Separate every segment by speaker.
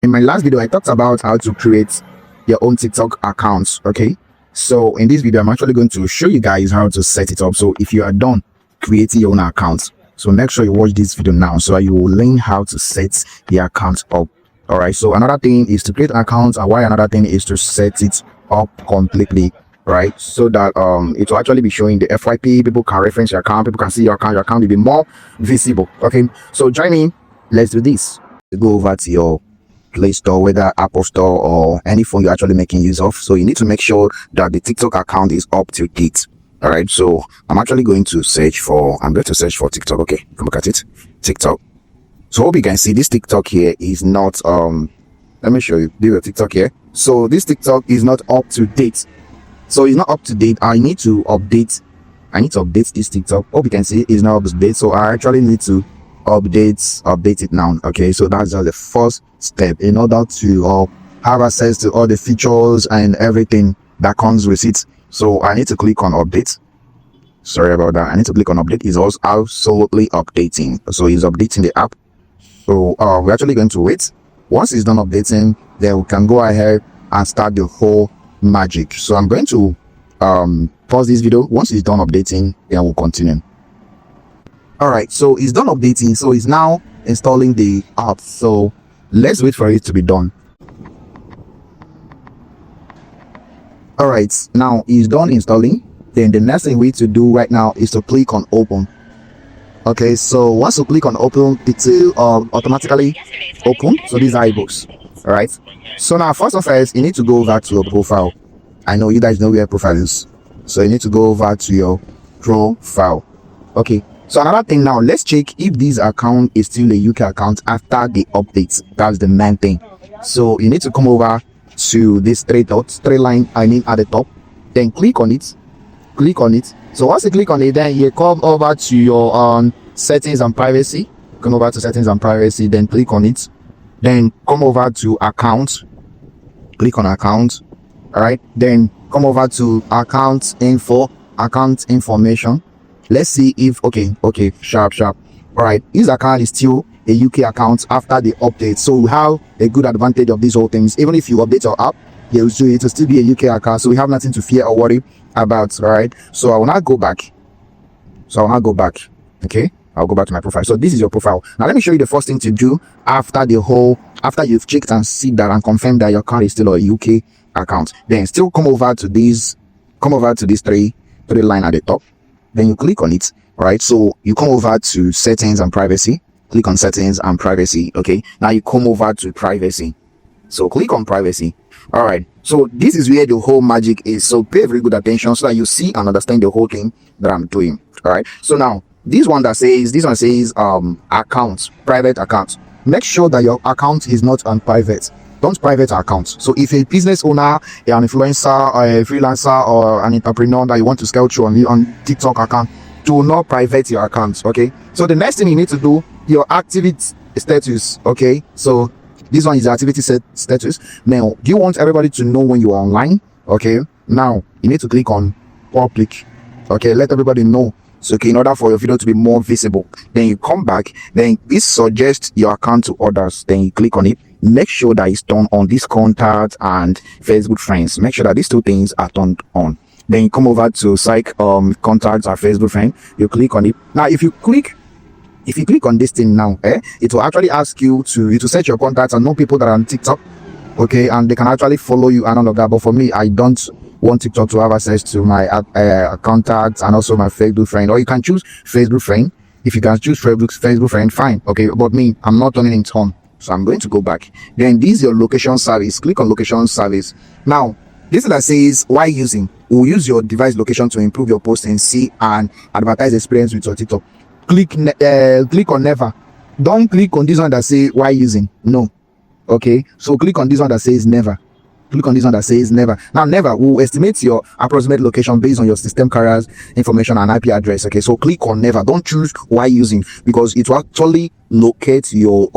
Speaker 1: In my last video, I talked about how to create your own TikTok accounts. Okay, so in this video, I'm actually going to show you guys how to set it up. So if you are done creating your own account, so make sure you watch this video now so you will learn how to set the account up. All right, so another thing is to create an account, and why another thing is to set it up completely, right? So that it will actually be showing the FYP. People can reference your account, people can see your account will be more visible. Okay, so join me, let's do this. Go over to your Play Store, whether Apple Store or any phone you're actually making use of. So you need to make sure that the TikTok account is up to date. All right, so I'm going to search for TikTok. Okay, come look at it, TikTok. So hope you can see this TikTok here is not let me show you the TikTok here. So this TikTok is not up to date. So it's not up to date. I need to update this TikTok. Hope you can see it's not up to date. So I actually need to update it now. Okay, so that's just the first step in order to have access to all the features and everything that comes with it. So I need to click on update. Sorry about that. I need to click on update. It's also absolutely updating. So it's updating the app. So we're actually going to wait. Once it's done updating, then we can go ahead and start the whole magic. So I'm going to pause this video. Once it's done updating, then we'll continue. All right, so it's done updating, so it's now installing the app. So let's wait for it to be done. All right, now it's done installing. Then the next thing we need to do right now is to click on open. Okay, so once you click on open, it will automatically open. So these are ebooks. All right, so now first of all, you need to go over to your profile. I know you guys know where profile is, so you need to go over to your profile. Okay, so another thing now, let's check if this account is still a UK account after the updates. That's the main thing. So you need to come over to this three line at the top, then click on it. So once you click on it, then you come over to your settings and privacy. Come over to settings and privacy, then click on it, then come over to account, click on account. All right, then come over to account information. Let's see if okay, sharp. All right, this account is still a UK account after the update, so we have a good advantage of these whole things. It will update your app, it will still be a UK account, so we have nothing to fear or worry about. All right, so I will not go back. Okay, I'll go back to my profile. So this is your profile. Now let me show you the first thing to do after you've checked and see that and confirmed that your account is still a UK account. Then still come over to this three line at the top. Then you click on it. All right, so you come over to settings and privacy. Click on settings and privacy. Okay, now you come over to privacy. So click on privacy. All right, so this is where the whole magic is. So pay very good attention so that you see and understand the whole thing that I'm doing. All right, so now this one says accounts, private accounts. Make sure that your account is not on private. Don't private accounts. So if a business owner, an influencer, or a freelancer, or an entrepreneur that you want to scale through on TikTok account, do not private your accounts. Okay, so the next thing you need to do, your activity status. Okay, so this one is activity status. Now, do you want everybody to know when you are online? Okay, now you need to click on public. Okay, let everybody know. So okay, in order for your video to be more visible, then you come back, then it suggests your account to others, then you click on it. Make sure that it's turned on, this contact and Facebook friends. Make sure that these two things are turned on. Then you come over to contacts or Facebook friend, you click on it. Now if you click on this thing now, it will actually ask you to set your contacts and know people that are on TikTok. Okay, and they can actually follow you and all of that. But for me, I don't want TikTok to have access to my contacts and also my Facebook friend. Or you can choose Facebook friend. If you can choose Facebook friend, fine. Okay, but me, I'm not turning it on. So I'm going to go back. Then this is your location service. Click on location service. Now, this is that says why using. We'll use your device location to improve your posting, see and advertise experience with your TikTok. Click on never. Don't click on this one that say why using. No. Okay, so click on this one that says never. Now never will estimate your approximate location based on your system carrier's information and IP address. Okay, so click on never. Don't choose why using, because it will actually locate your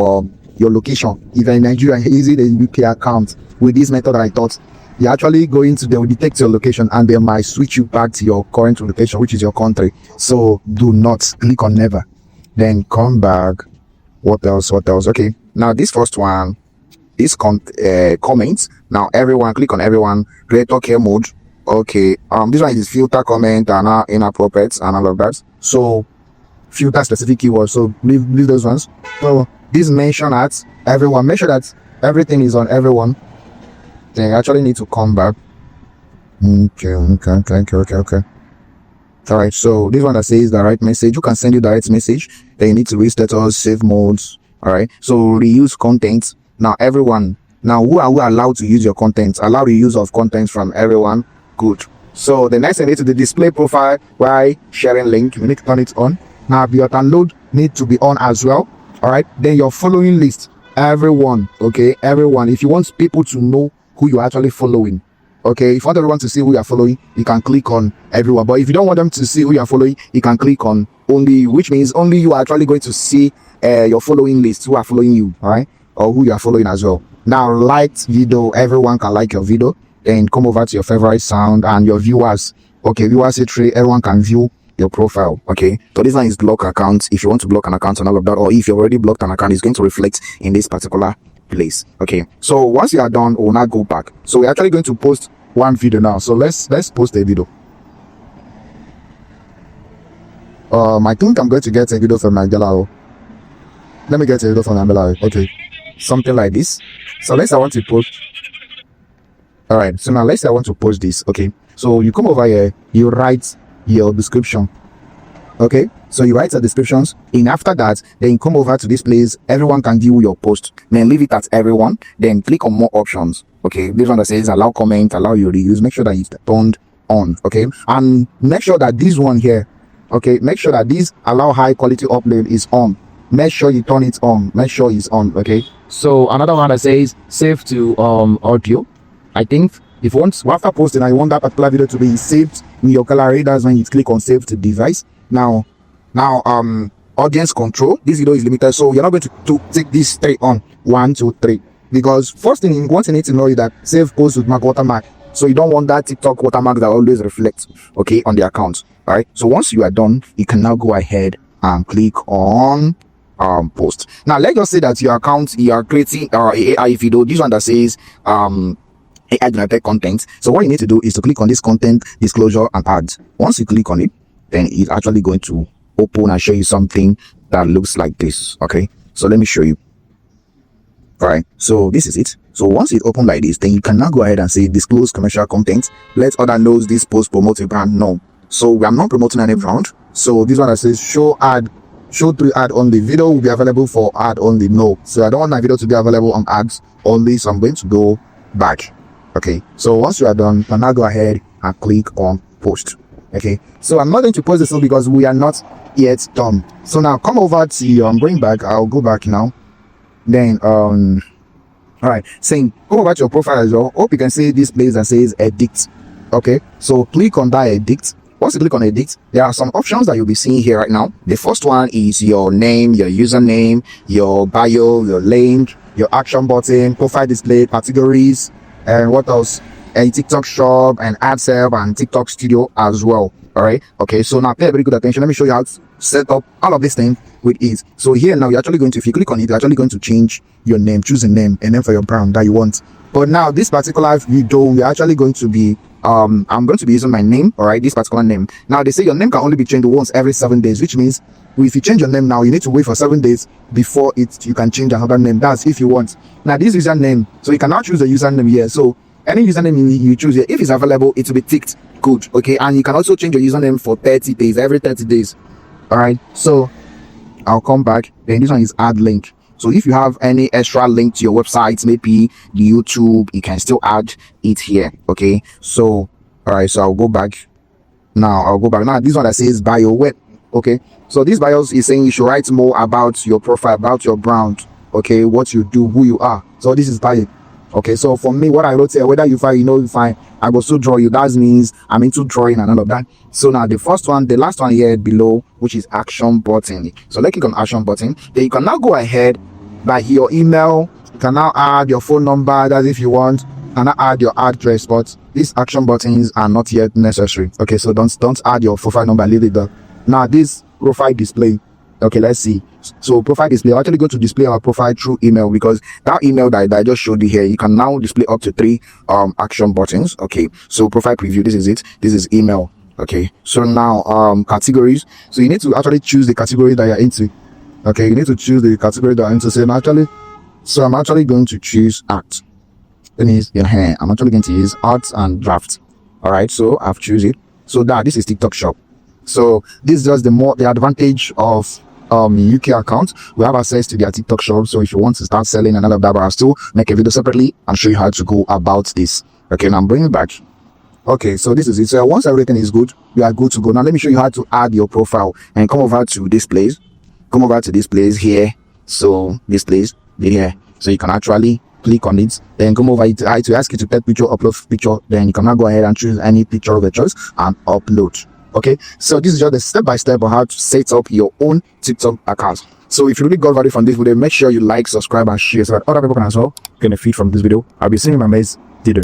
Speaker 1: location. If you're in Nigeria using a UK account with this method, I thought you're actually they will detect your location and they might switch you back to your current location, which is your country. So do not click on never. Then come back. What else? Okay, now this first one, this comments. Now everyone, click on everyone, creator care mode. Okay, this one is filter comment and inappropriate and all of that. So filter specific keywords, so leave those ones. So this mention at everyone, make sure that everything is on everyone. Then you actually need to come back. Okay. All right, so this one that says direct message, you can send you direct message. Then you need to read status, save modes. All right, so reuse content. Now everyone, now who are we allowed to use your content? Allow the use of content from everyone. Good. So the next thing is the display profile while sharing link. You need to turn it on. Now your download need to be on as well. All right, then your following list, everyone. Okay, everyone. If you want people to know who you're actually following, okay, if you want everyone to see who you're following, you can click on everyone. But if you don't want them to see who you're following, you can click on only, which means only you are actually going to see your following list, who are following you, all right, or who you are following as well. Now liked video, everyone can like your video. Then come over to your favorite sound and your viewers. Okay, viewers history, everyone can view your profile. Okay, so this one is block account. If you want to block an account and all of that, or if you already blocked an account, it's going to reflect in this particular place. Okay, so once you are done, we'll now go back. So we're actually going to post one video now. So let's post a video. I think I'm going to get a video from Angela. Let me get a video from Angela. Okay, something like this. So let's say I want to post. All right, so now let's say I want to post this. Okay, so you come over here, you write your description. Okay, so you write the descriptions, and after that, then you come over to this place. Everyone can view your post. Then leave it at everyone. Then click on more options. Okay, this one that says allow comment, allow you reuse. Make sure that it's turned on. Okay, and make sure that this one here. Okay, make sure that this allow high quality upload is on. Make sure you turn it on. Make sure it's on. Okay, so another one that says save to audio. I think if once after posting and you want that particular video to be saved in your gallery, that's when you click on save to device. Now audience control. This video is limited, so you're not going to take this three on 1, 2, 3, because first thing one thing you need to know is that save post with mark watermark. So you don't want that TikTok watermark that always reflects, okay, on the account. All right, so once you are done, you can now go ahead and click on post. Now let's just say that your account, you are creating AI video, this one that says AI generated content. So what you need to do is to click on this content disclosure and ads. Once you click on it, then it's actually going to open and show you something that looks like this. Okay, so let me show you. All right, so this is it. So once it opens like this, then you can now go ahead and say disclose commercial content. Let other knows this post promote a brand. No, so we are not promoting any brand. So this one that says show through ad only. Video will be available for ad only. No, so I don't want my video to be available on ads only, so I'm going to go back. Okay, so once you are done, you can now go ahead and click on post. Okay, so I'm not going to post this because we are not yet done. So now come over to I'm going back. I'll go back now. Then all right, saying come over to your profile as well. Hope you can see this place that says edit. Okay, so click on that edit. Once you click on edit, there are some options that you'll be seeing here right now. The first one is your name, your username, your bio, your link, your action button, profile display, categories, and what else? A TikTok shop and ad serve and TikTok studio as well. All right, okay, so now pay very good attention. Let me show you how to set up all of this thing with ease. So here now you're actually going to, if you click on it, you're actually going to change your name, choose a name for your brand that you want. But now this particular video, we're actually going to be I'm going to be using my name. All right, this particular name. Now they say your name can only be changed once every 7 days, which means if you change your name now, you need to wait for 7 days before you can change another name. That's if you want. Now this username, so you can now choose a username here. So any username you choose here, if it's available, it will be ticked good. Okay, and you can also change your username for 30 days, every 30 days. All right, so I'll come back. Then this one is add link. So if you have any extra link to your website, maybe the YouTube, you can still add it here. Okay, so all right, so I'll go back now. This one that says bio web. Okay, so this bio is saying you should write more about your profile, about your brand. Okay, what you do, who you are. So this is bio. Okay, so for me, what I wrote here, whether you find, you find, I will still draw you. That means I'm into drawing and all of that. So now the last one here below, which is action button. So let's click on action button. Then you can now go ahead by your email. You can now add your phone number. That's if you want. And now add your address. But these action buttons are not yet necessary. Okay, so don't add your profile number. Leave it there. Now this profile display. Okay, let's see. So profile display, I'll actually go to display our profile through email, because that email that I just showed you here, you can now display up to 3 action buttons. Okay, so profile preview, this is it. This is email. Okay, so now categories. So you need to actually choose the category that you're into. Okay, you need to choose the category that you're into. So I'm actually going to choose art. Then is your hair. I'm actually going to use art and draft. All right, so I've choose it. So that this is TikTok shop. So this is just the advantage of UK account. We have access to their TikTok shop. So if you want to start selling and all of that, but I'll still make a video separately and show you how to go about this. Okay, now I'm bringing it back. Okay, so this is it. So once everything is good, you are good to go. Now let me show you how to add your profile, and come over to this place. Come over to this place here. So this place here. So you can actually click on it, then come over to ask you to take picture, upload picture. Then you can now go ahead and choose any picture of your choice and upload. Okay, so this is just a step-by-step on how to set up your own TikTok account. So if you really got value from this video, make sure you like, subscribe, and share so that other people can as well benefit from this video. I'll be seeing you in my next video.